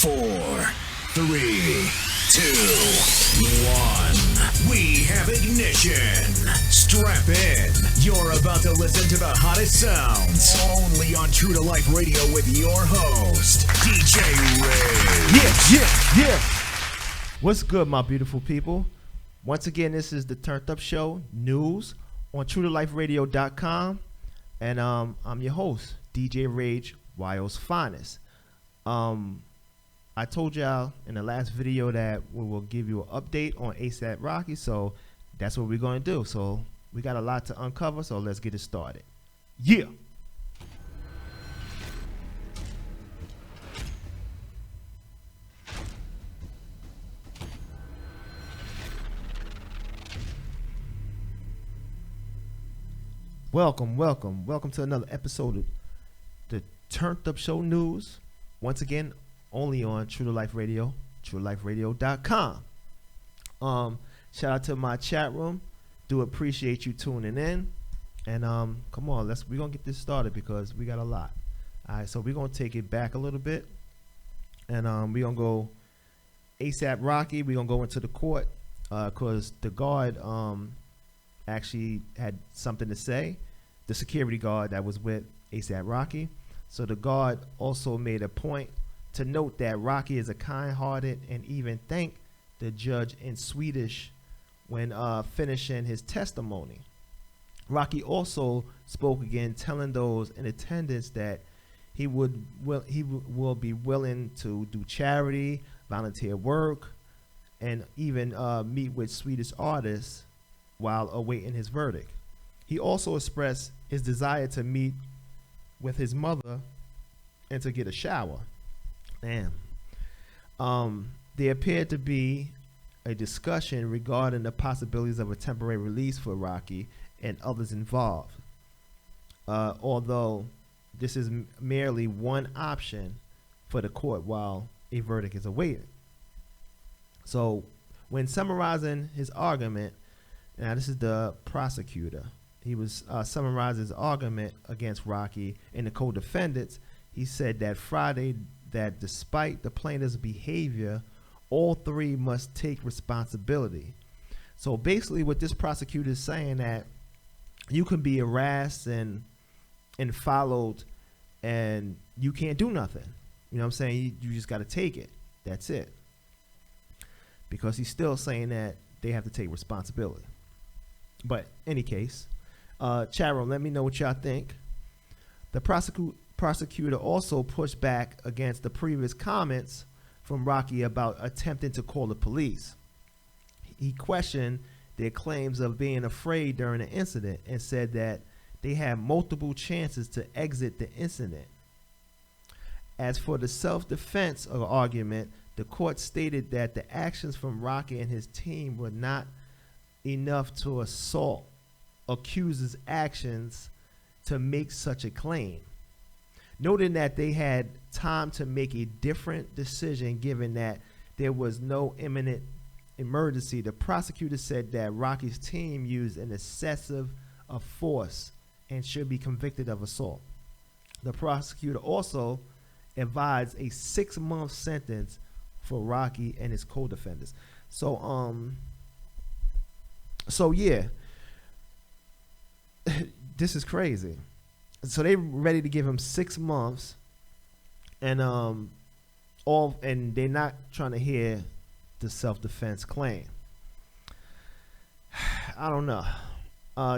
4, 3, 2, 1. We have ignition. Strap in. You're about to listen to the hottest sounds. Only on True to Life Radio with your host, DJ Ray. Yeah. What's good, my beautiful people? Once again, this is the Turnt Up Show news on TrueToLifeRadio.com. And I'm your host, DJ Rage, YO's finest. I told y'all in the last video that we will give you an update on ASAP Rocky, so that's what we're going to do. So we got a lot to uncover, so let's get it started. Yeah. Welcome to another episode of the Turnt Up Show news. Once again, only on True to Life Radio, TrueToLifeRadio.com. Shout out to my chat room. Do appreciate you tuning in. And come on, we're gonna get this started because we got a lot. All right, so we're gonna take it back a little bit, and we're gonna go ASAP Rocky. We're gonna go into the court because the guard actually had something to say. The security guard that was with ASAP Rocky. So the guard also made a point to note that Rocky is a kind-hearted and even thanked the judge in Swedish when finishing his testimony. Rocky also spoke again, telling those in attendance that he will be willing to do charity, volunteer work, and even meet with Swedish artists while awaiting his verdict. He also expressed his desire to meet with his mother and to get a shower. Damn. There appeared to be a discussion regarding the possibilities of a temporary release for Rocky and others involved. Although this is merely one option for the court while a verdict is awaited. So when summarizing his argument, now this is the prosecutor. He was summarizing his argument against Rocky and the co-defendants. He said that Friday that despite the plaintiff's behavior, all three must take responsibility. So basically what this prosecutor is saying that you can be harassed and followed and you can't do nothing. You know what I'm saying? You just got to take it. That's it. Because he's still saying that they have to take responsibility. But any case, chat room, let me know what y'all think. The prosecutor also pushed back against the previous comments from Rocky about attempting to call the police. He questioned their claims of being afraid during the incident and said that they had multiple chances to exit the incident. As for the self-defense argument, the court stated that the actions from Rocky and his team were not enough to assault accuser's actions to make such a claim. Noting that they had time to make a different decision given that there was no imminent emergency, the prosecutor said that Rocky's team used an excessive of force and should be convicted of assault. The prosecutor also advised a 6-month sentence for Rocky and his co-defendants. So yeah, this is crazy. So they ready to give him 6 months, and they're not trying to hear the self-defense claim. I don't know.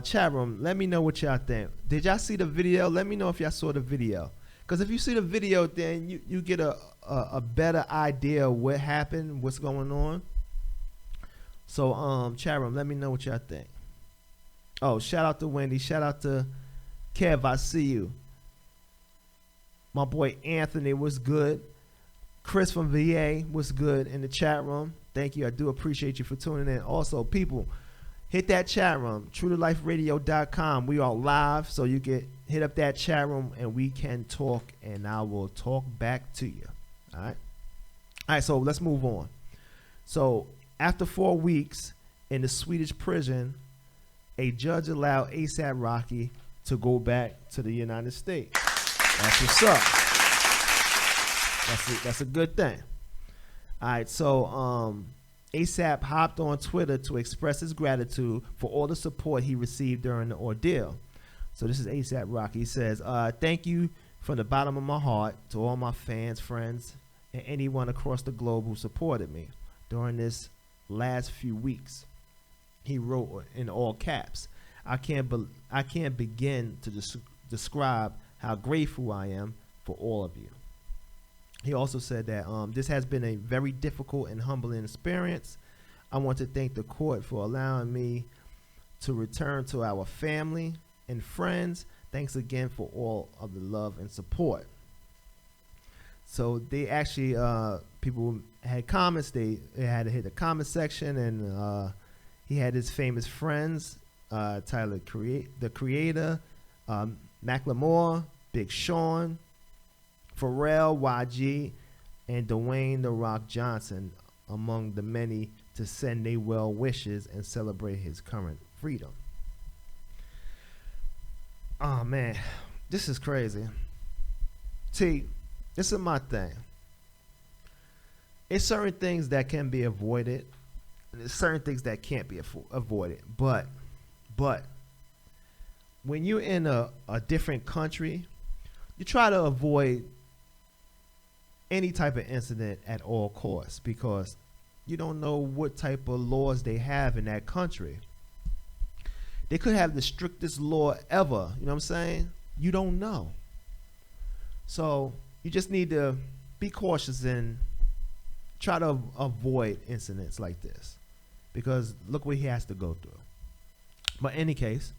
Chat room, let me know what y'all think. Did y'all see the video? Let me know if y'all saw the video. Because if you see the video, then you get a better idea of what happened, what's going on. So chat room, let me know what y'all think. Oh, shout out to Wendy. Shout out to Kev, I see you. My boy Anthony was good. Chris from VA was good in the chat room. Thank you. I do appreciate you for tuning in. Also, people, hit that chat room, TrueToLifeRadio.com. We are live, so you can hit up that chat room and we can talk, and I will talk back to you. All right, so let's move on. So after 4 weeks in the Swedish prison, a judge allowed ASAP Rocky to go back to the United States. That's what's up. That's a good thing. All right, so ASAP hopped on Twitter to express his gratitude for all the support he received during the ordeal. So this is ASAP Rocky. He says, thank you from the bottom of my heart to all my fans, friends, and anyone across the globe who supported me during this last few weeks. He wrote in all caps, I can't begin to describe how grateful I am for all of you. He also said that this has been a very difficult and humbling experience. I want to thank the court for allowing me to return to our family and friends. Thanks again for all of the love and support. So they actually, people had comments. They had to hit the comment section, and he had his famous friends, Tyler, the Creator, Macklemore, Big Sean, Pharrell, YG, and Dwayne The Rock Johnson, among the many, to send their well wishes and celebrate his current freedom. Oh man, this is crazy. See, this is my thing. It's certain things that can be avoided, and there's certain things that can't be avoided. But when you're in a different country, you try to avoid any type of incident at all costs, because you don't know what type of laws they have in that country. They could have the strictest law ever. You know what I'm saying? You don't know. So you just need to be cautious and try to avoid incidents like this, because look what he has to go through. But in any case,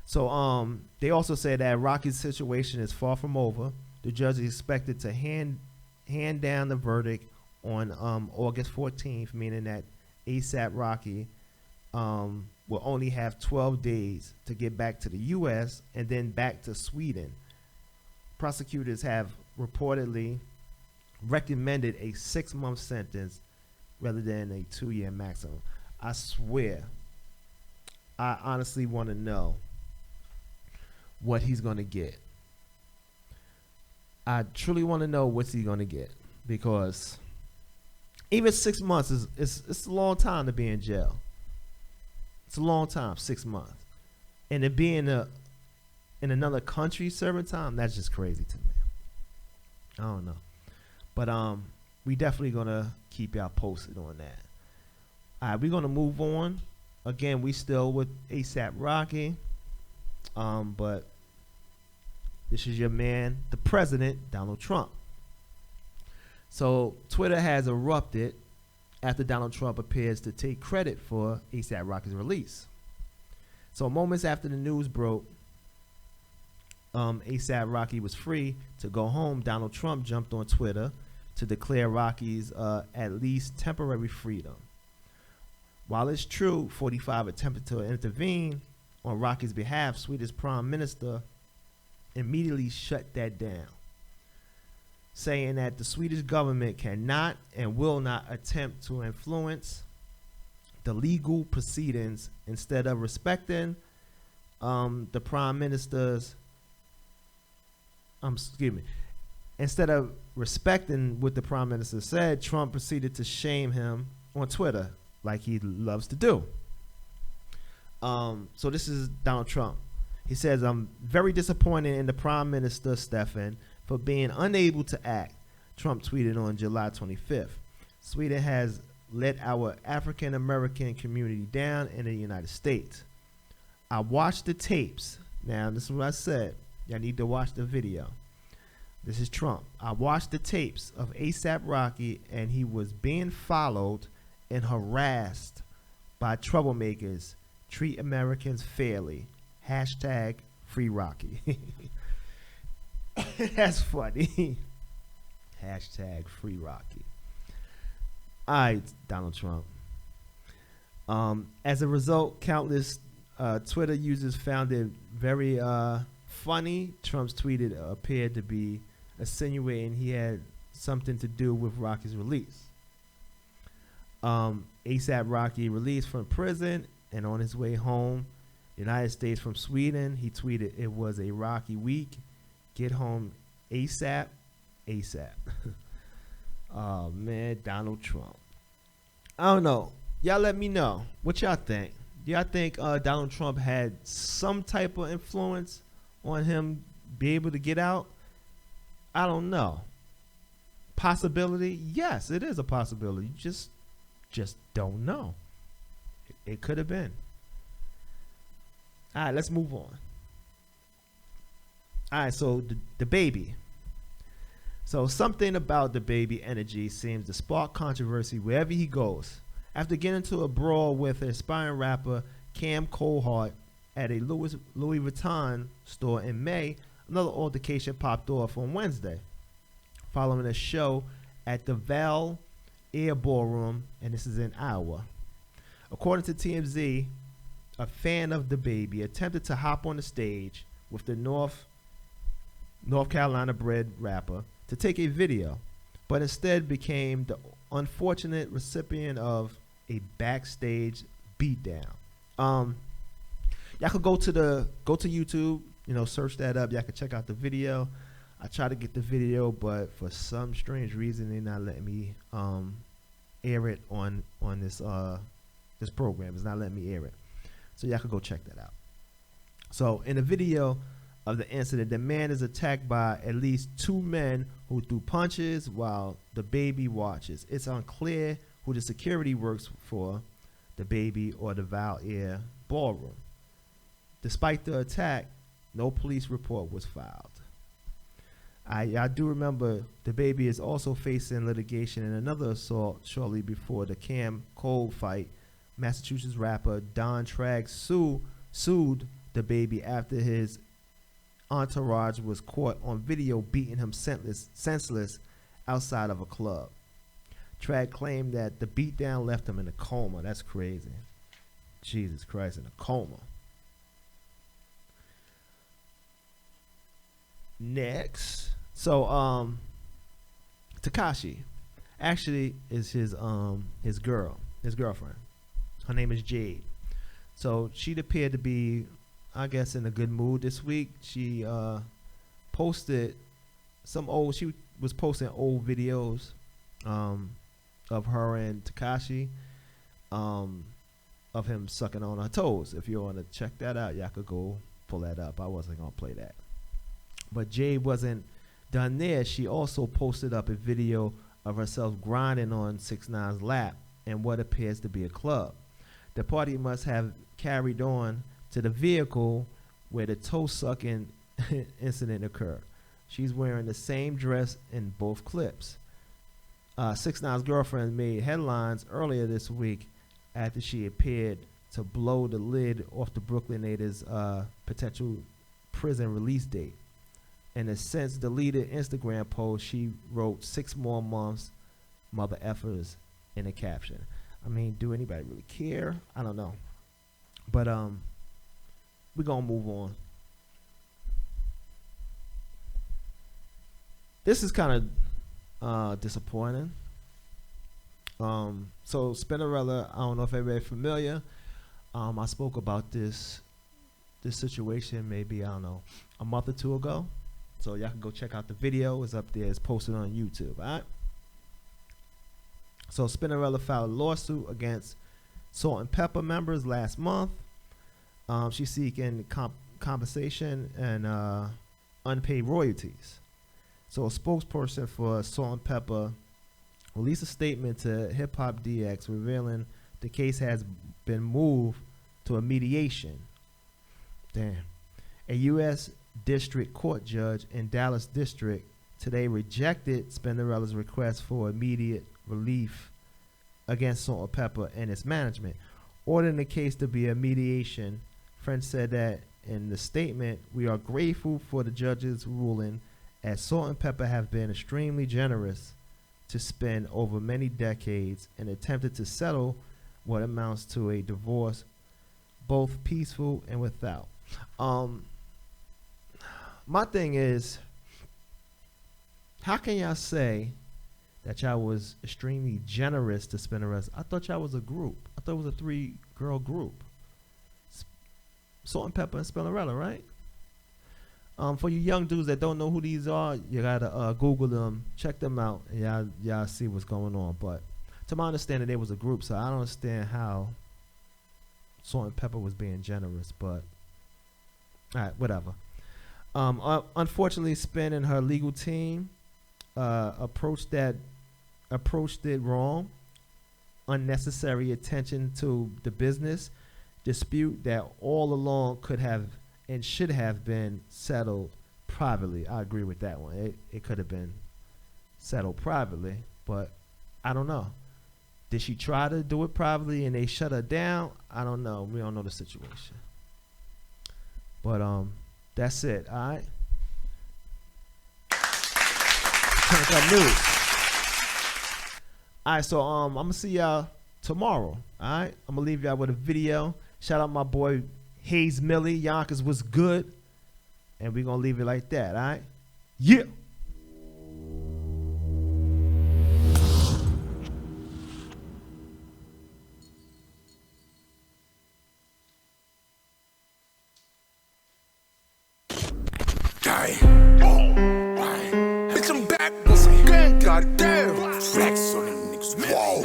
so they also say that Rocky's situation is far from over. The judge is expected to hand down the verdict on August 14th, meaning that ASAP Rocky will only have 12 days to get back to the U.S. and then back to Sweden. Prosecutors have reportedly recommended a 6-month sentence rather than a 2-year maximum. I swear, I honestly want to know what he's going to get. I truly want to know what's he going to get, because even 6 months it's a long time to be in jail. It's a long time, 6 months. And to be in another country serving time, that's just crazy to me. I don't know. But we definitely gonna keep y'all posted on that. All right, we're gonna move on. Again, we still with ASAP Rocky. But this is your man, the president, Donald Trump. So Twitter has erupted after Donald Trump appears to take credit for ASAP Rocky's release. So moments after the news broke, ASAP Rocky was free to go home, Donald Trump jumped on Twitter to declare Rocky's at least temporary freedom. While it's true 45 attempted to intervene on Rocky's behalf, Swedish Prime Minister immediately shut that down, saying that the Swedish government cannot and will not attempt to influence the legal proceedings. Instead of respecting the Prime Minister's instead of respecting what the Prime Minister said, Trump proceeded to shame him on Twitter like he loves to do. So this is Donald Trump. He says, I'm very disappointed in the Prime Minister, Stefan, for being unable to act. Trump tweeted on July 25th. Sweden has let our African American community down in the United States. I watched the tapes. Now, this is what I said. Y'all need to watch the video. This is Trump. I watched the tapes of ASAP Rocky, and he was being followed and harassed by troublemakers. Treat Americans fairly. Hashtag free Rocky. That's funny. Hashtag free Rocky. All right, Donald Trump. As a result, countless Twitter users found it very funny. Trump's tweet appeared to be insinuating he had something to do with Rocky's release. ASAP Rocky released from prison and on his way home, United States from Sweden, he tweeted, "It was a rocky week. Get home ASAP, ASAP." Oh man, Donald Trump. I don't know. Y'all let me know what y'all think. Do y'all think Donald Trump had some type of influence on him be able to get out? I don't know. Possibility? Yes, it is a possibility. You just don't know. It could have been. All right, let's move on. All right, so the baby. So something about the baby energy seems to spark controversy wherever he goes. After getting into a brawl with aspiring rapper Cam Coldheart at a Louis Vuitton store in May, another altercation popped off on Wednesday, following a show at the Val Air Ballroom, and this is in Iowa. According to TMZ, a fan of the baby attempted to hop on the stage with the North Carolina-bred rapper to take a video, but instead became the unfortunate recipient of a backstage beatdown. Y'all could go to YouTube, search that up. Y'all can check out the video. I tried to get the video, but for some strange reason, they're not letting me air it on this program. It's not letting me air it. So y'all could go check that out. So in the video of the incident, the man is attacked by at least two men who threw punches while the baby watches. It's unclear who the security works for, the baby or the Val Air Ballroom. Despite the attack, no police report was filed. I do remember the baby is also facing litigation in another assault shortly before the Cam Cole fight. Massachusetts rapper Don Tragg sued the baby after his entourage was caught on video beating him senseless outside of a club. Tragg claimed that the beatdown left him in a coma. That's crazy. Jesus Christ, in a coma. Next. So, Tekashi actually is his girlfriend. Her name is Jade. So she appeared to be, I guess, in a good mood this week. She posted she was posting old videos of her and Tekashi, of him sucking on her toes. If you want to check that out, y'all could go pull that up. I wasn't going to play that. But Jade wasn't done there. She also posted up a video of herself grinding on 6ix9ine's lap in what appears to be a club. The party must have carried on to the vehicle where the toe sucking incident occurred. She's wearing the same dress in both clips. 6ix9ine's girlfriend made headlines earlier this week after she appeared to blow the lid off the Brooklyn native's potential prison release date. In a since deleted Instagram post, she wrote 6 more months, mother effers, in a caption. I mean, do anybody really care? I don't know. But we're going to move on. This is kind of disappointing. So Spinderella, I don't know if everybody's familiar. I spoke about this situation maybe, I don't know, a month or two ago. So y'all can go check out the video. It's up there. It's posted on YouTube. All right. So Spinderella filed a lawsuit against Salt and Pepper members last month. She's seeking compensation and unpaid royalties. So a spokesperson for Salt and Pepper released a statement to Hip Hop DX revealing the case has been moved to a mediation. Damn. A U.S. District Court judge in Dallas District today rejected Spinderella's request for immediate relief against Salt and Pepper and its management, ordering the case to be a mediation. Friends said that in the statement, "We are grateful for the judge's ruling, as Salt and Pepper have been extremely generous to spend over many decades and attempted to settle what amounts to a divorce, both peaceful and without." My thing is, how can y'all say that y'all was extremely generous to Spinderella? I thought y'all was a group. I thought it was a 3-girl group. Salt and Pepper and Spinderella, right? For you young dudes that don't know who these are, you gotta Google them, check them out, and y'all see what's going on. But to my understanding, they was a group, so I don't understand how Salt and Pepper was being generous. But all right, whatever. Unfortunately, Spin and her legal team approached it wrong. Unnecessary attention to the business dispute that all along could have and should have been settled privately. I agree with that one. It could have been settled privately, but I don't know. Did she try to do it privately and they shut her down? I don't know. We don't know the situation. But that's it. All right. Turnt Up News. All right, so I'm gonna see y'all tomorrow. All right, I'm gonna leave y'all with a video. Shout out my boy Hayes Millie. Yonkers was good, and we gonna leave it like that. All right, yeah. Bitch, I'm back. Goddamn. Flex on them niggas. Whoa.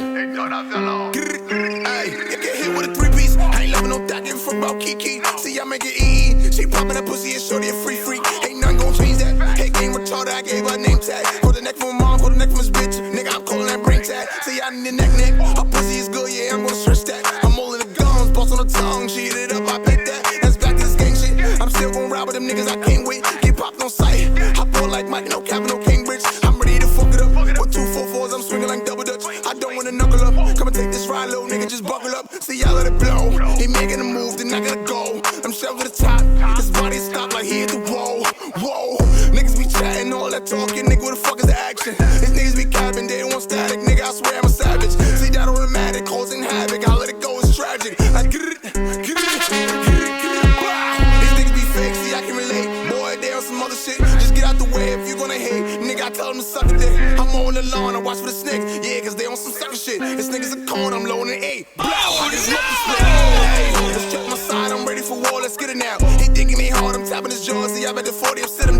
Hey, you get hit with a 3-piece. I ain't loving no dog, give a fuck about Kiki. See, I make it eat. She poppin' that pussy and shorty a free freak. Ain't nothing gon' change that. Hey, game retarded, I gave her a name tag. Hold the neck for my mom, hold the neck for his bitch. Nigga, I'm calling that brain tag. See, I need a neck. Her pussy is good, yeah, I'm gonna stretch that. I'm holding the guns, boss on the tongue. She hit it up, I bet that. That's back to this gang shit. I'm still gon' ride with them niggas, I can't wait. Get popped on sight. I pull like Mike, no Kevin, no Cambridge. I'm ready to fuck it up. With 2 4-4s, I'm swinging like double dutch. I don't wanna knuckle up. Come and take this ride, little nigga, just buckle up. See, y'all let it blow. He making a move, then I gotta go. I'm shoved to the top. His body stop like he hit the wall. Whoa. Niggas be chatting, all that talking. Nigga, what the fuck is the action? These niggas be capping, they don't want static. Nigga, I swear I'm a savage. See, that automatic, causing havoc. I let it go, it's tragic. Like, get it. These niggas be fake, see, I can relate. Boy, they on some other shit. Just get out the way if you gonna hate. Nigga, I tell them to suck a dick. I'm on the lawn, I watch for the snakes. Yeah, cause they on some sucker shit. This nigga's a cone, I'm low in the 8. Blow, I just love the split. Hey, let's check my side, I'm ready for war, let's get it now. He thinking me hard, I'm tapping his jaws. See, I bet the 40, I'm sitting